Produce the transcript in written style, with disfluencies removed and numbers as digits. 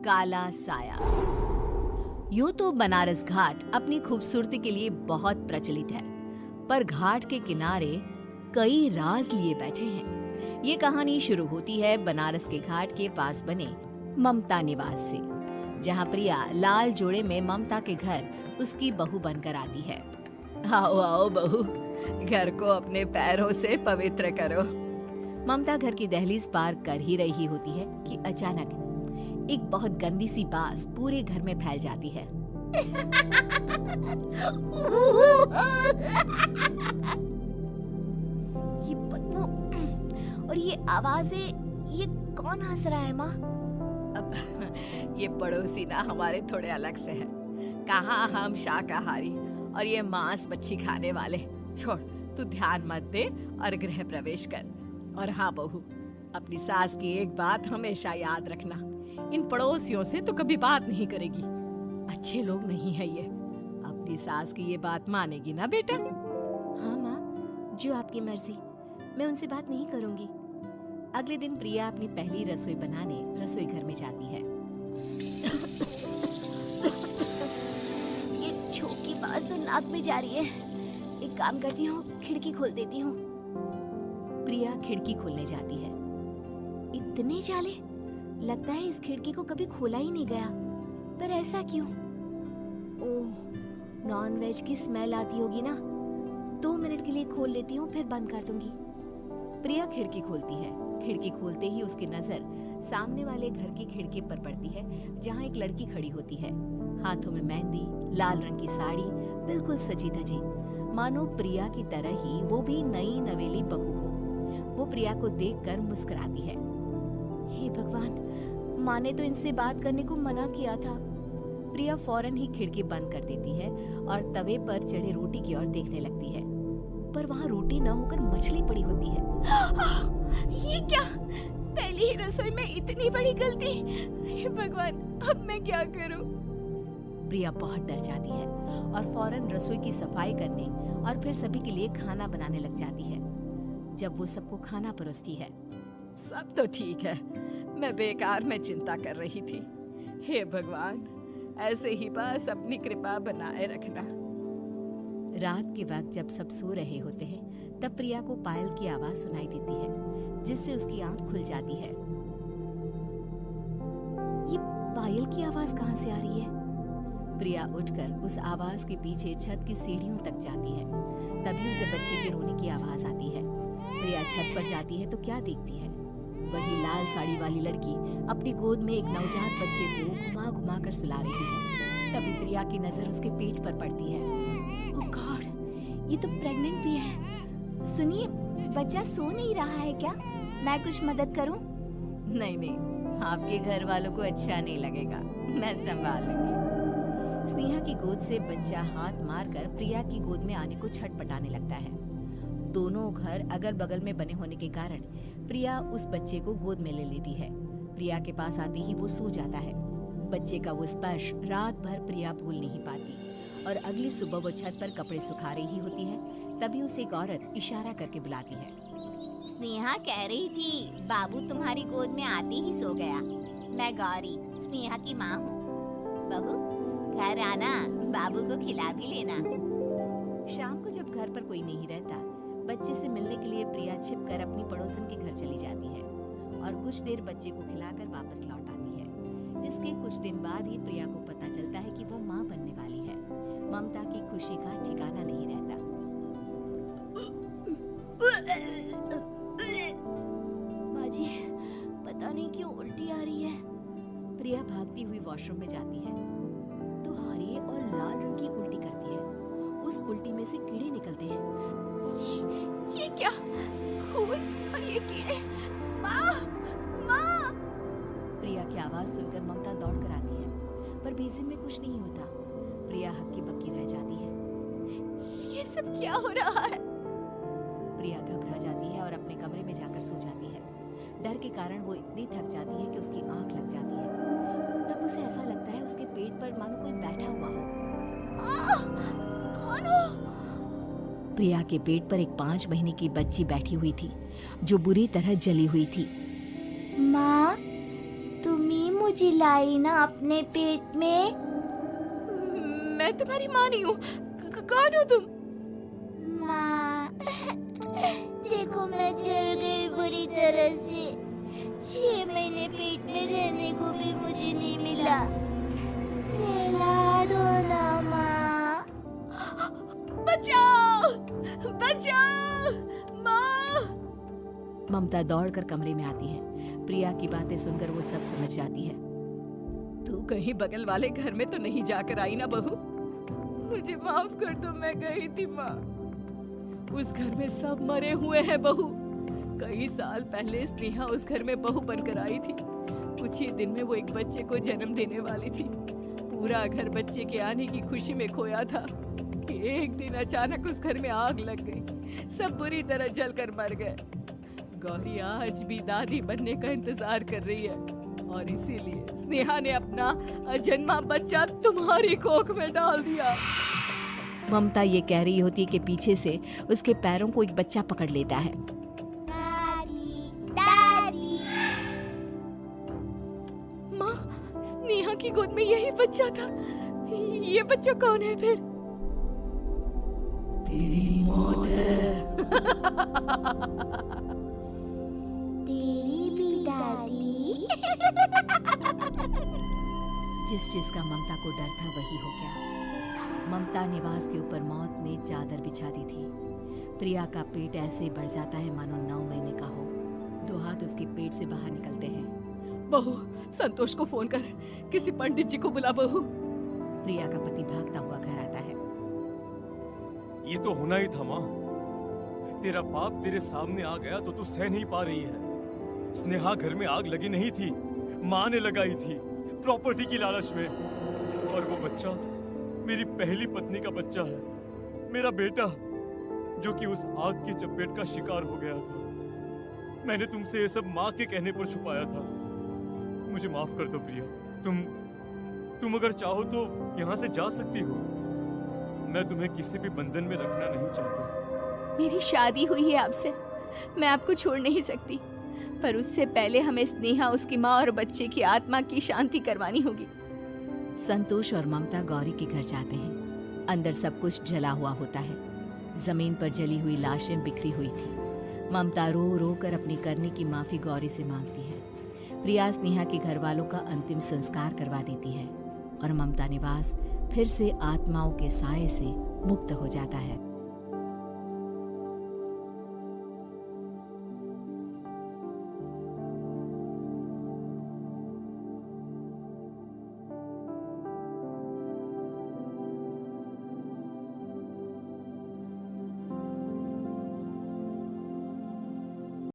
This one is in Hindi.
काला साया। यूं तो बनारस घाट अपनी खूबसूरती के लिए बहुत प्रचलित है, पर घाट के किनारे कई राज लिए बैठे हैं। ये कहानी शुरू होती है बनारस के घाट के पास बने ममता निवास से, जहां प्रिया लाल जोड़े में ममता के घर उसकी बहू बनकर आती है। आओ आओ बहू, घर को अपने पैरों से पवित्र करो। ममता घर की दहलीज पार कर ही रही होती है कि अचानक एक बहुत गंदी सी बास पूरे घर में फैल जाती है। ये बदबू और ये आवाजें, ये कौन हंस रहा है माँ? अब ये पड़ोसी ना हमारे थोड़े अलग से है। कहाँ हम शाकाहारी और ये मांस मच्छी खाने वाले। छोड़, तू ध्यान मत दे और गृह प्रवेश कर। और हाँ बहू, अपनी सास की एक बात हमेशा याद रखना, इन पड़ोसियों से तो कभी बात नहीं करेगी। अच्छे लोग नहीं है ये। अपनी सास की ये बात मानेगी ना बेटा? हाँ माँ, जो आपकी मर्जी, मैं उनसे बात नहीं करूंगी। अगले दिन प्रिया अपनी पहली रसोई बनाने रसोई घर में जाती है। ये छोटी बात तो नाक में जा रही है। एक काम करती हूँ, खिड़की खोल देती हूँ। प्रिया खिड़की खोलने जाती है। इतने जाले, लगता है इस खिड़की को कभी खोला ही नहीं गया। पर ऐसा क्यों? ओह, नॉन वेज की स्मेल आती होगी ना। 2 मिनट के लिए खोल लेती हूँ, फिर बंद कर दूंगी। प्रिया खिड़की खोलती है। खिड़की खोलते ही उसकी नजर सामने वाले घर की खिड़की पर पड़ती है, जहाँ एक लड़की खड़ी होती है, हाथों में मेहंदी, लाल रंग की साड़ी, बिल्कुल सजी धजी, मानो प्रिया की तरह ही वो भी नई नवेली बहू हो। वो प्रिया को देखकर मुस्कुराती है। हे भगवान, माँ ने तो इनसे बात करने को मना किया था। प्रिया फौरन ही खिड़की बंद कर देती है और तवे पर चढ़े रोटी की ओर देखने लगती है, पर वहाँ रोटी न होकर मछली पड़ी होती है। ये क्या? पहली ही रसोई में इतनी बड़ी गलती। हे भगवान, अब मैं क्या करूं? प्रिया बहुत डर जाती है और फौरन रसोई की सफाई करने और फिर सभी के लिए खाना बनाने लग जाती है। जब वो सबको खाना परोसती है, सब तो ठीक है, मैं बेकार में चिंता कर रही थी। हे भगवान, ऐसे ही बस अपनी कृपा बनाए रखना। रात के वक्त जब सब सो रहे होते हैं, तब प्रिया को पायल की आवाज सुनाई देती है, जिससे उसकी आंख खुल जाती है। ये पायल की आवाज कहाँ से आ रही है? प्रिया उठकर उस आवाज के पीछे छत की सीढ़ियों तक जाती है। तभी उसे बच्चे के रोने की आवाज आती है। प्रिया छत पर जाती है तो क्या देखती है? वही लाल साड़ी वाली लड़की अपनी गोद में एक नवजात बच्चे को घुमा घुमा कर सुला रही है। तभी प्रिया की नजर उसके पेट पर पड़ती है। ओह गॉड, ये तो प्रेग्नेंट भी है। सुनिए, बच्चा सो नहीं रहा है क्या? मैं कुछ मदद करूं? नहीं नहीं, आपके घर वालों को अच्छा नहीं लगेगा, मैं संभाल लूंगी। स्नेहा की गोद से बच्चा हाथ मारकर प्रिया की गोद में आने को छटपटाने लगता है। दोनों घर अगल बगल में बने होने के कारण प्रिया उस बच्चे को गोद में ले लेती है। प्रिया के पास आते ही वो सो जाता है। बच्चे का वो स्पर्श रात भर प्रिया भूल नहीं पाती और अगली सुबह वो छत पर कपड़े सुखा रही होती है। तभी उसे एक औरत इशारा करके बुलाती है। स्नेहा कह रही थी बाबू तुम्हारी गोद में आते ही सो गया। मैं गौरी, स्नेहा की माँ हूँ। बहू, घर आना, बाबू को खिला भी लेना। शाम को जब घर पर कोई नहीं रहता, बच्चे से मिलने के लिए प्रिया छिपकर अपनी पड़ोसन के घर चली जाती है और कुछ देर बच्चे को खिलाकर वापस लौट आती है। इसके कुछ दिन बाद ही प्रिया को पता चलता है कि वो माँ बनने वाली है। ममता की खुशी का ठिकाना नहीं रहता। माँ जी, पता नहीं क्यों उल्टी आ रही है। प्रिया भागती हुई वॉशरूम में जाती है तो हरे और लाल रंग की उल्टी करती है। उस उल्टी में से कीड़े निकलते हैं। ये क्या? खून और ये कीड़े! माँ, माँ! प्रिया की आवाज सुनकर ममता दौड़ कर आती है, पर बेसिन में कुछ नहीं होता। प्रिया हक्की बक्की रह जाती है। ये सब क्या हो रहा है? प्रिया घबरा जाती है और अपने कमरे में जाकर सो जाती है। डर के कारण वो इतनी थक जाती है कि उसकी आंख लग जाती है। तब उसे ऐसा लगता है उसके पेट पर मानो कोई बैठा हुआ हो। कौन हो? प्रिया के पेट पर एक 5 महीने की बच्ची बैठी हुई थी, जो बुरी तरह जली हुई थी। माँ, तुम ही मुझे लाई ना अपने पेट में। मैं तुम्हारी माँ नहीं हूँ। कौन हो तुम? माँ, देखो मैं चल गई बुरी तरह से। 6 महीने पेट में रहने को भी मुझे नहीं मिला। सहला दो ना माँ। बचाओ, बचाओ, माँ। ममता दौड़कर कमरे में आती है। प्रिया की बातें सुनकर वो सब समझ जाती है। तू कहीं बगल वाले घर में तो नहीं जाकर आई ना बहू? मुझे माफ कर दो, मैं गई थी माँ। उस घर में सब मरे हुए हैं बहू। कई साल पहले स्नेहा उस घर में बहू बनकर आई थी। कुछ ही दिन में वो एक बच्चे को जन्म देने वाली थी। पूरा घर बच्चे के आने की खुशी में खोया था कि एक दिन अचानक उस घर में आग लग गई। सब बुरी तरह जलकर मर गए। गौरी आज भी दादी बनने का इंतजार कर रही है और इसीलिए स्नेहा ने अपना अजन्मा बच्चा तुम्हारी कोख में डाल दिया। ममता ये कह रही होती है कि पीछे से उसके पैरों को एक बच्चा पकड़ लेता है। दादी, दादी। माँ, स्नेहा की गोद में यही बच्चा था। ये बच्चा कौन है फिर? तेरी मौत है। तेरी भी दादी। जिस चीज का ममता को डर था वही हो गया। ममता निवास के ऊपर मौत ने चादर बिछा दी थी। प्रिया का पेट ऐसे ही बढ़ जाता है मानो 9 महीने का हो। 2 हाथ उसके पेट से बाहर निकलते हैं। बहू, संतोष को फोन कर, किसी पंडित जी को बुला बहू। प्रिया का पति भागता हुआ घर आता है। ये तो होना ही था माँ। तेरा बाप तेरे सामने आ गया तो तू सह नहीं पा रही है। स्नेहा घर में आग लगी नहीं थी, माँ ने लगाई थी प्रॉपर्टी की लालच में। और वो बच्चा मेरी पहली पत्नी का बच्चा है, मेरा बेटा, जो कि उस आग की चपेट का शिकार हो गया था। मैंने तुमसे ये सब माँ के कहने पर छुपाया था। मुझे माफ कर दो प्रिया। तुम अगर चाहो तो यहाँ से जा सकती हो। मैं तुम्हें किसी भी बंधन में रखना नहीं चाहता। मेरी शादी हुई है आपसे, मैं आपको छोड़ नहीं सकती। पर उससे पहले हमें स्नेहा, उसकी माँ और बच्चे की आत्मा की शांति करवानी होगी। संतोष और ममता गौरी के घर जाते हैं। अंदर सब कुछ जला हुआ होता है। जमीन पर जली हुई लाशें बिखरी हुई थी। ममता रो रो कर अपनी करने की माफी गौरी से मांगती है। प्रिया स्नेहा के घर वालों का अंतिम संस्कार करवा देती है और ममता निवास फिर से आत्माओं के साए से मुक्त हो जाता है।